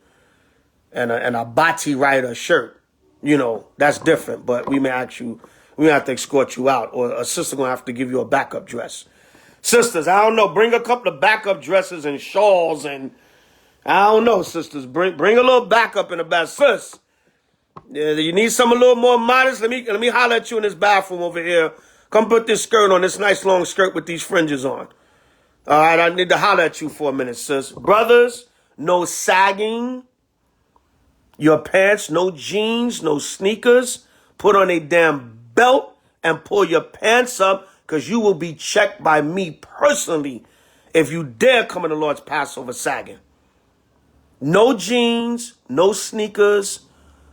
and a bati rider shirt. You know, that's different. But we may ask you, we have to escort you out. Or a sister going to have to give you a backup dress. Sisters, I don't know. Bring a couple of backup dresses and shawls and I don't know, sisters. Bring a little backup in the back. Sis, you need something a little more modest? Let me holler at you in this bathroom over here. Come put this skirt on, this nice long skirt with these fringes on. All right, I need to holler at you for a minute, sis. Brothers, no sagging. Your pants, no jeans, no sneakers. Put on a damn belt and pull your pants up because you will be checked by me personally if you dare come in the Lord's Passover sagging. No jeans, no sneakers,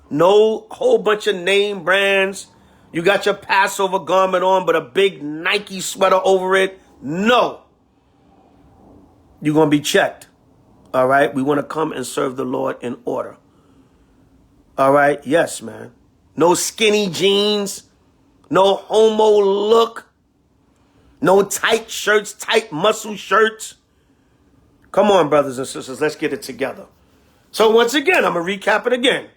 no whole bunch of name brands. You got your Passover garment on, but a big Nike sweater over it. No. You're going to be checked. All right? We want to come and serve the Lord in order. All right? Yes, man. No skinny jeans. No homo look. No tight shirts, tight muscle shirts. Come on, brothers and sisters. Let's get it together. So once again, I'm going to recap it again.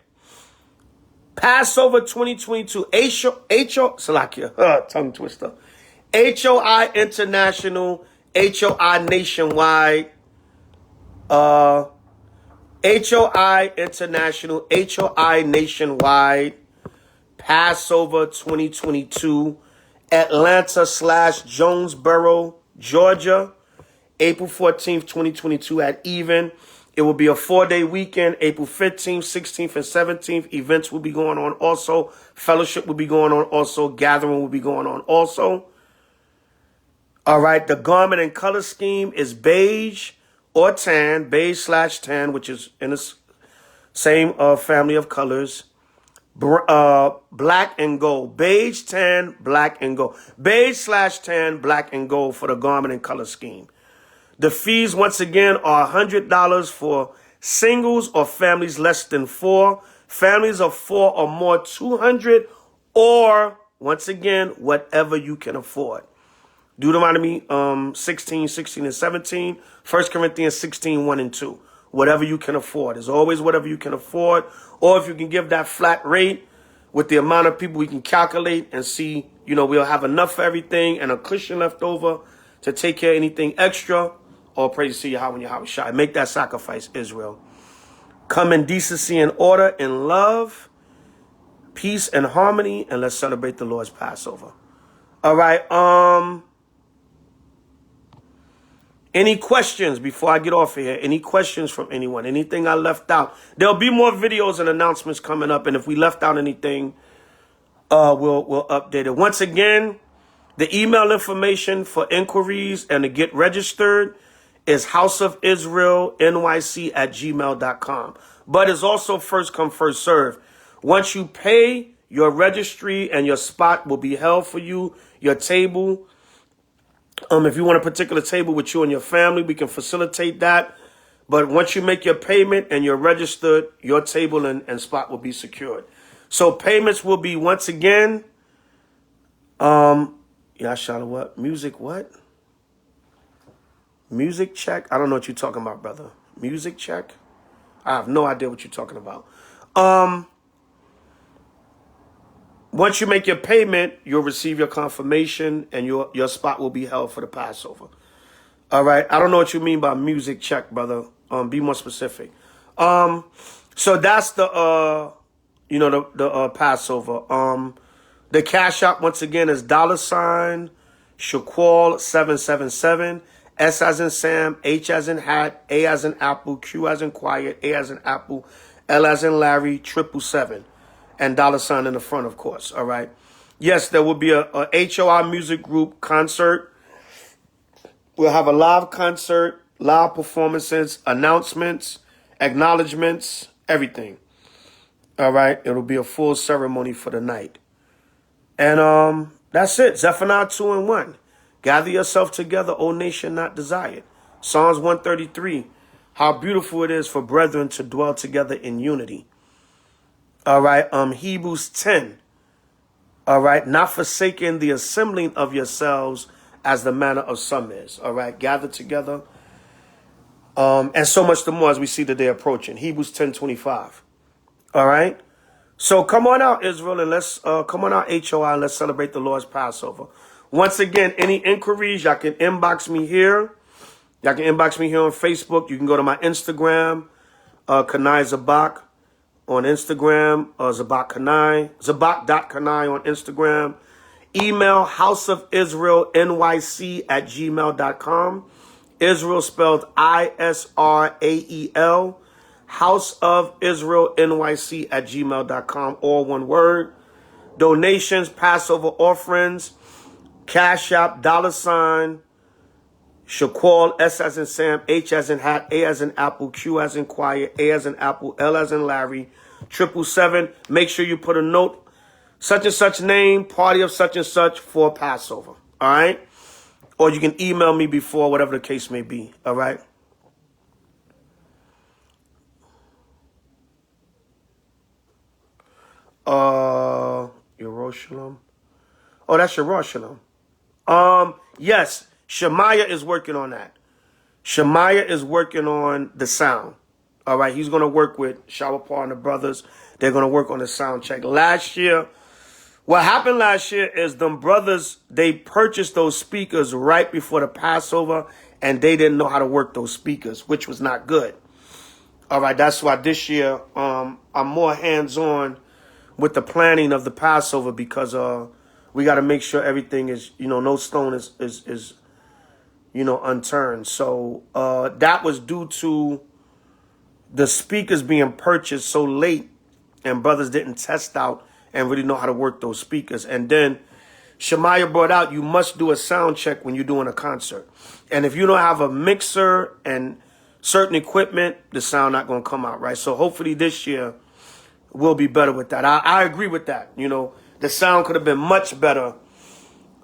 Passover 2022, tongue twister. H.O.I. International, H.O.I. Nationwide, H.O.I. International, H.O.I. Nationwide, Passover 2022, Atlanta/Jonesboro, Georgia, April 14th, 2022 at even. It will be a 4-day weekend, April 15th, 16th, and 17th. Events will be going on also. Fellowship will be going on also. Gathering will be going on also. All right, the garment and color scheme is beige or tan, beige/tan, which is in the same family of colors. Black and gold. Beige, tan, black, and gold. Beige/tan, black, and gold for the garment and color scheme. The fees, once again, are $100 for singles or families less than 4. Families of 4 or more, $200, or, once again, whatever you can afford. Deuteronomy 16, 16, and 17. 1 Corinthians 16, 1 and 2. Whatever you can afford. There's always whatever you can afford. Or if you can give that flat rate with the amount of people we can calculate and see, we'll have enough for everything and a cushion left over to take care of anything extra. All praise to Yahweh and Yahweh Shai. Make that sacrifice, Israel. Come in decency and order, in love, peace and harmony, and let's celebrate the Lord's Passover. All right. Any questions before I get off of here? Any questions from anyone? Anything I left out? There'll be more videos and announcements coming up, and if we left out anything, we'll update it. Once again, the email information for inquiries and to get registered is houseofisraelnyc@gmail.com. But it's also first come, first serve. Once you pay, your registry and your spot will be held for you, your table. If you want a particular table with you and your family, we can facilitate that. But once you make your payment and you're registered, your table and spot will be secured. So payments will be, once again, what? Music what? Music check? I don't know what you're talking about, brother. Music check? I have no idea what you're talking about. Once you make your payment, you'll receive your confirmation and your spot will be held for the Passover. All right. I don't know what you mean by music check, brother. Be more specific. So that's the Passover. The cash app once again is $SHAQUAL 777. S as in Sam, H as in hat, A as in apple, Q as in quiet, A as in apple, L as in Larry, 777. And $ in the front, of course. All right. Yes, there will be a H.O.I music group concert. We'll have a live concert, live performances, announcements, acknowledgments, everything. All right. It'll be a full ceremony for the night. And that's it. Zephaniah 2 and 1. Gather yourself together, O nation not desired. Psalms 133. How beautiful it is for brethren to dwell together in unity. All right. Hebrews 10. All right. Not forsaking the assembling of yourselves as the manner of some is. All right. Gather together. And so much the more as we see the day approaching. Hebrews 10:25. All right. So come on out, Israel, and let's come on out, H.O.I, and let's celebrate the Lord's Passover. Once again, any inquiries, y'all can inbox me here. Y'all can inbox me here on Facebook. You can go to my Instagram, Kanai Zabach on Instagram, Zabach Kanai, Zabach.Kanai on Instagram. Email houseofisraelnyc@gmail.com. Israel spelled Israel. houseofisraelnyc@gmail.com. All one word. Donations, Passover offerings, Cash App, $, Shaquall, S as in Sam, H as in hat, A as in apple, Q as in quiet, A as in apple, L as in Larry, 777. Make sure you put a note, such and such name, party of such and such for Passover. All right? Or you can email me before, whatever the case may be. All right? Yerushalayim. Oh, that's Yerushalayim. Yes, Shemaiah is working on that. Shemaiah is working on the sound. All right, he's going to work with Shawapar and the brothers. They're going to work on the sound check. Last year, what happened last year is them brothers, they purchased those speakers right before the Passover, and they didn't know how to work those speakers, which was not good. All right, that's why this year I'm more hands-on with the planning of the Passover because we got to make sure everything is, no stone is unturned. So that was due to the speakers being purchased so late and brothers didn't test out and really know how to work those speakers. And then Shemaiah brought out, you must do a sound check when you're doing a concert. And if you don't have a mixer and certain equipment, the sound not going to come out right. So hopefully this year we'll be better with that. I agree with that. The sound could have been much better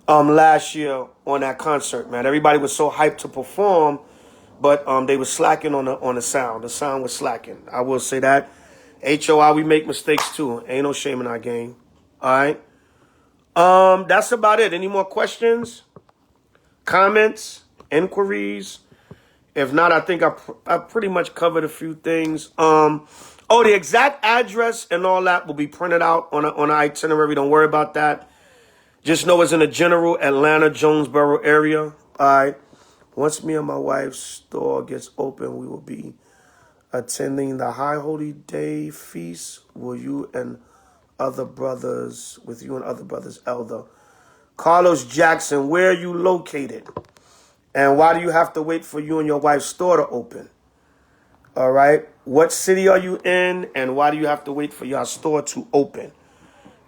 last year on that concert, man. Everybody was so hyped to perform, but they were slacking on the sound. The sound was slacking. I will say that. H.O.I, we make mistakes too. Ain't no shame in our game. All right. That's about it. Any more questions? Comments, inquiries. If not, I think I pretty much covered a few things. Oh, the exact address and all that will be printed out on an itinerary. Don't worry about that. Just know it's in the general Atlanta, Jonesboro area. All right. Once me and my wife's store gets open, we will be attending the High Holy Day feast. With you and other brothers, Elder Carlos Jackson. Where are you located? And why do you have to wait for you and your wife's store to open? All right. What city are you in? And why do you have to wait for your store to open?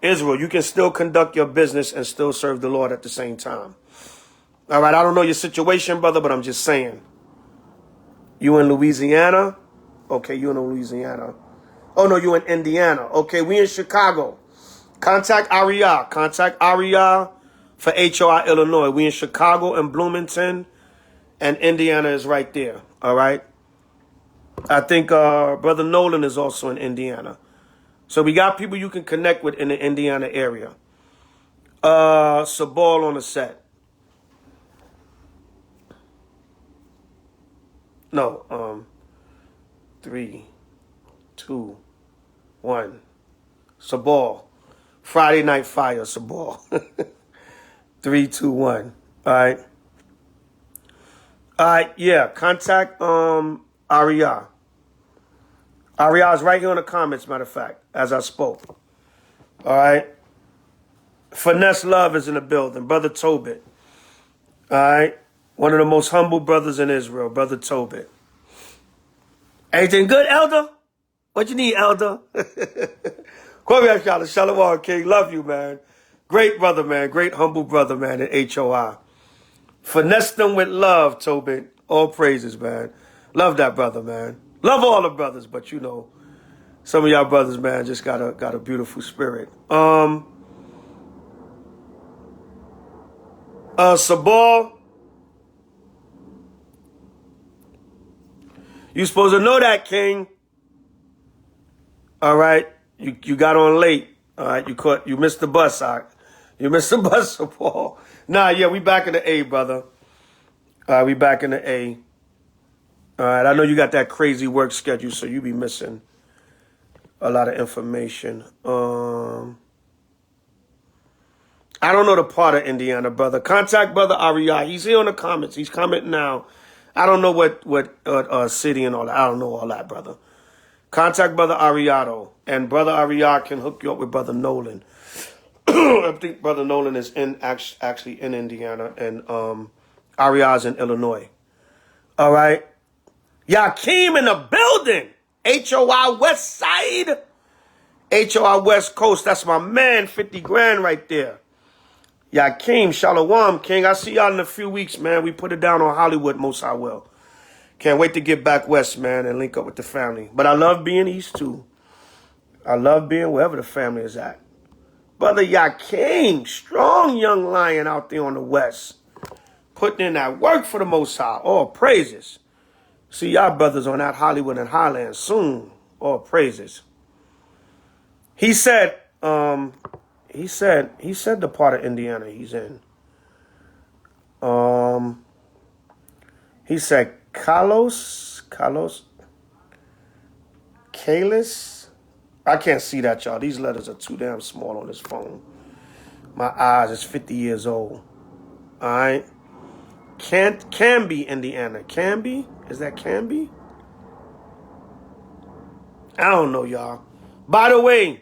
Israel, you can still conduct your business and still serve the Lord at the same time. All right. I don't know your situation, brother, but I'm just saying. You in Louisiana? Okay, you in Louisiana. Oh, no, you in Indiana. Okay, we in Chicago. Contact Aria. Contact Aria for H.O.I, Illinois. We in Chicago and Bloomington. And Indiana is right there, all right? I think Brother Nolan is also in Indiana. So we got people you can connect with in the Indiana area. Sabal on the set. No, 3, 2, 1. Sabal. Friday Night Fire, Sabal. 3, 2, 1. All right. Yeah, contact Aria. Aria is right here in the comments, matter of fact, as I spoke. All right. Finesse Love is in the building. Brother Tobit. All right. One of the most humble brothers in Israel, Brother Tobit. Everything good, Elder? What you need, Elder? Shalom, King. Love you, man. Great brother, man. Great humble brother, man, in H.O.I. Finesse them with love, Tobit. All praises, man. Love that brother, man. Love all the brothers, but you know, some of y'all brothers, man, just got a beautiful spirit. Sabal, you supposed to know that, King. All right, you got on late. All right, you missed the bus. All right? You missed the bus, Sabal. Nah, yeah, we back in the A, brother. All right, we back in the A. All right, I know you got that crazy work schedule, so you be missing a lot of information. I don't know the part of Indiana, brother. Contact Brother Aria. He's here in the comments. He's commenting now. I don't know what city and all that. I don't know all that, brother. Contact Brother Ariado, and Brother Aria can hook you up with Brother Nolan. I think Brother Nolan is actually in Indiana, and Aria's in Illinois. All right. Yakeem in the building. H.O.I. West Side. H.O.I. West Coast. That's my man. 50 grand right there. Yakeem, Shalom, King. I'll see y'all in a few weeks, man. We put it down on Hollywood, most I will. Can't wait to get back west, man, and link up with the family. But I love being east, too. I love being wherever the family is at. Brother Yakeem, strong young lion out there on the west. Putting in that work for the Most High. All praises. See y'all brothers on that Hollywood and Highland soon. All praises. He said the part of Indiana he's in. He said Kalis. I can't see that, y'all. These letters are too damn small on this phone. My eyes is 50 years old. All right. Canby, Indiana. Canby? Is that Canby? I don't know, y'all. By the way,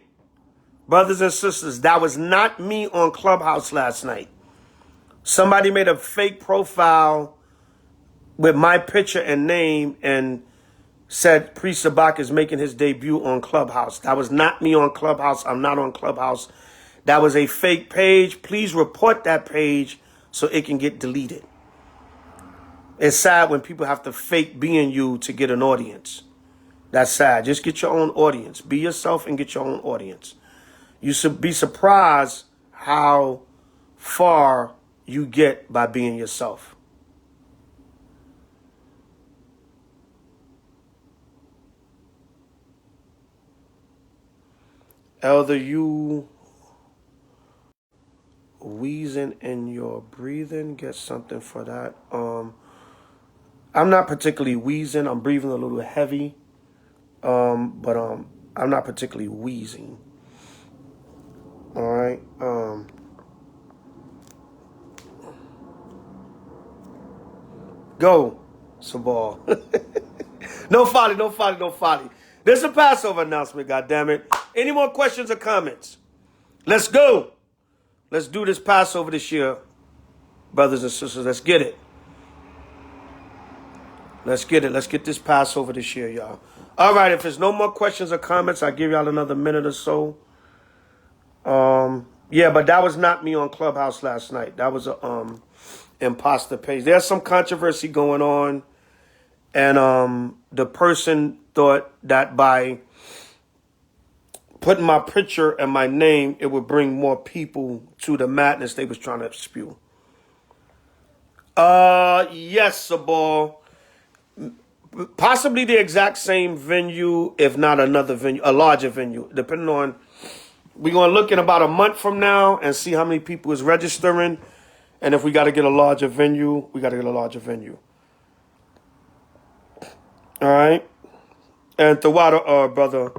brothers and sisters, that was not me on Clubhouse last night. Somebody made a fake profile with my picture and name and said Priest Zabach is making his debut on Clubhouse. That was not me on Clubhouse. I'm not on Clubhouse. That was a fake page. Please report that page so it can get deleted. It's sad when people have to fake being you to get an audience. That's sad. Just get your own audience. Be yourself and get your own audience. You should be surprised how far you get by being yourself. Elder, you wheezing in your breathing. Get something for that. I'm not particularly wheezing. I'm breathing a little heavy. But I'm not particularly wheezing. All right. Go, Sabal. No folly, no folly, no folly. This is a Passover announcement, goddammit. Any more questions or comments? Let's go. Let's do this Passover this year, brothers and sisters. Let's get it. Let's get it. Let's get this Passover this year, y'all. All right, if there's no more questions or comments, I'll give y'all another minute or so. Yeah, but that was not me on Clubhouse last night. That was a imposter page. There's some controversy going on, and the person thought that by putting my picture and my name, it would bring more people to the madness they was trying to spew. Yes, Sabal. Possibly the exact same venue, if not another venue, a larger venue, depending on. We're going to look in about a month from now and see how many people is registering. And if we got to get a larger venue, we got to get a larger venue. All right. And Tawada, brother,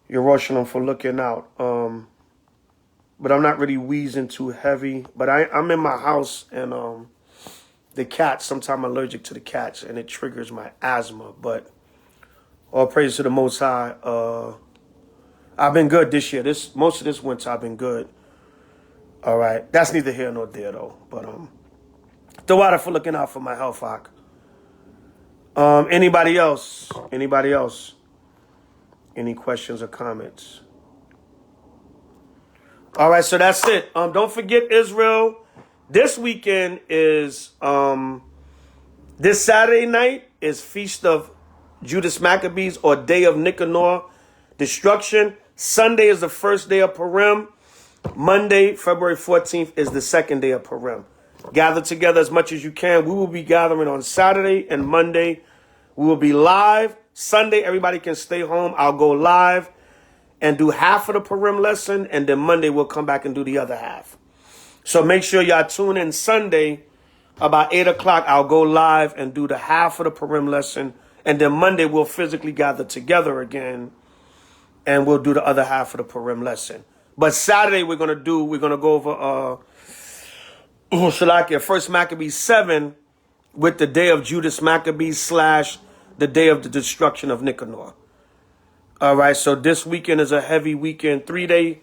you're rushing them for looking out. But I'm not really wheezing too heavy. But I'm in my house, and the cats, sometimes I'm allergic to the cats, and it triggers my asthma. But all praise to the Most High. I've been good this year. Most of this winter, I've been good. All right. That's neither here nor there, though. But Tawada for looking out for my health, Hawk. Anybody else? Anybody else? Any questions or comments? All right, so that's it. Don't forget, Israel. This weekend is this Saturday night is Feast of Judas Maccabees, or Day of Nicanor Destruction. Sunday is the first day of Purim. Monday, February 14th, is the second day of Purim. Gather together as much as you can. We will be gathering on Saturday and Monday. We will be live. Sunday, everybody can stay home. I'll go live and do half of the Purim lesson, and then Monday we'll come back and do the other half. So make sure y'all tune in Sunday about 8 o'clock. I'll go live and do the half of the Purim lesson, and then Monday we'll physically gather together again, and we'll do the other half of the Purim lesson. But Saturday we're gonna go over First Maccabees 7 with the day of Judas Maccabees / the day of the destruction of Nicanor. All right, so this weekend is a heavy weekend, three-day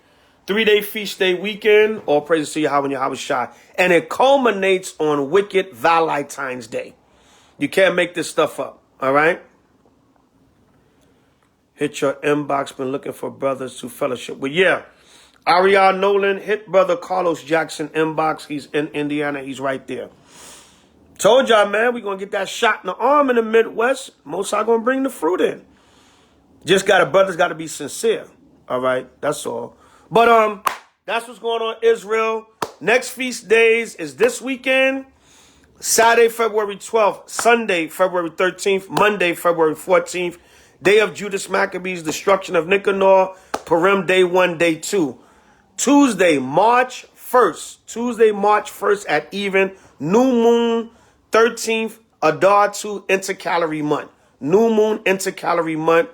feast day weekend. All praise to Yahweh and Yahweh Shai. And it culminates on Wicked Valentine's Day. You can't make this stuff up, all right? Hit your inbox, been looking for brothers to fellowship with. Yeah, Ariel Nolan, hit brother Carlos Jackson inbox. He's in Indiana. He's right there. Told y'all, man, we're going to get that shot in the arm in the Midwest. Most are going to bring the fruit in. Brothers got to be sincere. All right, that's all. But that's what's going on, Israel. Next feast days is this weekend. Saturday, February 12th. Sunday, February 13th. Monday, February 14th. Day of Judas Maccabees, destruction of Nicanor. Purim, day 1, day 2. Tuesday, March 1st at even. New moon, 13th, Adar 2, intercalary month. New moon, intercalary month.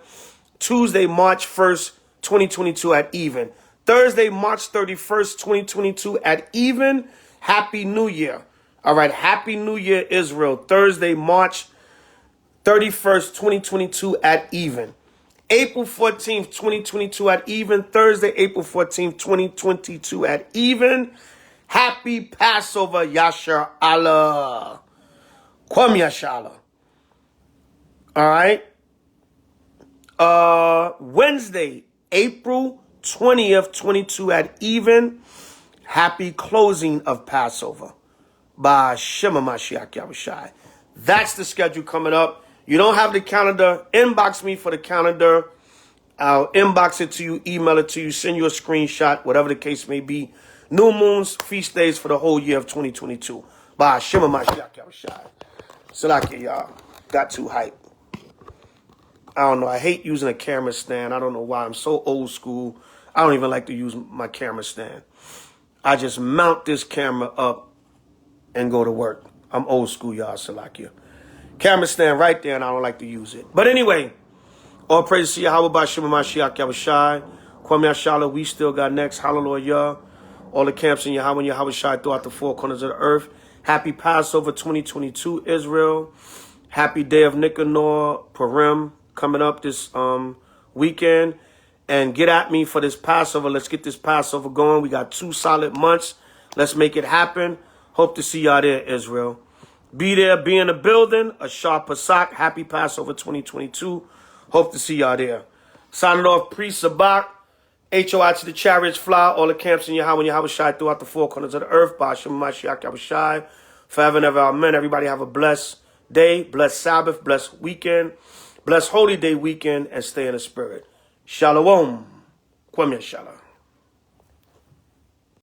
Tuesday, March 1st, 2022 at even. Thursday, March 31st, 2022 at even. Happy New Year. All right, Happy New Year, Israel. Thursday, March 31st, 2022 at even. April 14th, 2022 at even. Thursday, April 14th, 2022 at even. Happy Passover, Yasher Allah. Kwam Yashala. All right. Wednesday, April 20th, 22 at even. Happy closing of Passover by Shema Mashiach Yahushai. That's the schedule coming up. You don't have the calendar, inbox me for the calendar. I'll inbox it to you, email it to you, send you a screenshot, whatever the case may be. New moons, feast days for the whole year of 2022. By Shema Mashiach Yahushai. Salakia, y'all. Got too hype. I don't know. I hate using a camera stand. I don't know why. I'm so old school. I don't even like to use my camera stand. I just mount this camera up and go to work. I'm old school, y'all, Salakia. Camera stand right there, and I don't like to use it. But anyway, all praise to Yahweh B'Shem Mashiach Yahushai. Kwame Ashala, we still got next. Hallelujah. All the camps in Yahweh and Yahushai throughout the four corners of the earth. Happy Passover 2022, Israel. Happy Day of Nicanor, Purim, coming up this weekend. And get at me for this Passover. Let's get this Passover going. We got 2 solid months. Let's make it happen. Hope to see y'all there, Israel. Be there, be in the building. A sharp Pasak. Happy Passover 2022. Hope to see y'all there. Signing off, Priest Zabach. H.O.I to the chariots fly. All the camps in Yahweh and Yahushai throughout the four corners of the earth. B'Shem Mashiach Yahushai. Forever and ever, amen. Everybody have a blessed day, blessed Sabbath, blessed weekend, blessed Holy Day weekend, and stay in the spirit. Shalom. Kwame Shalom.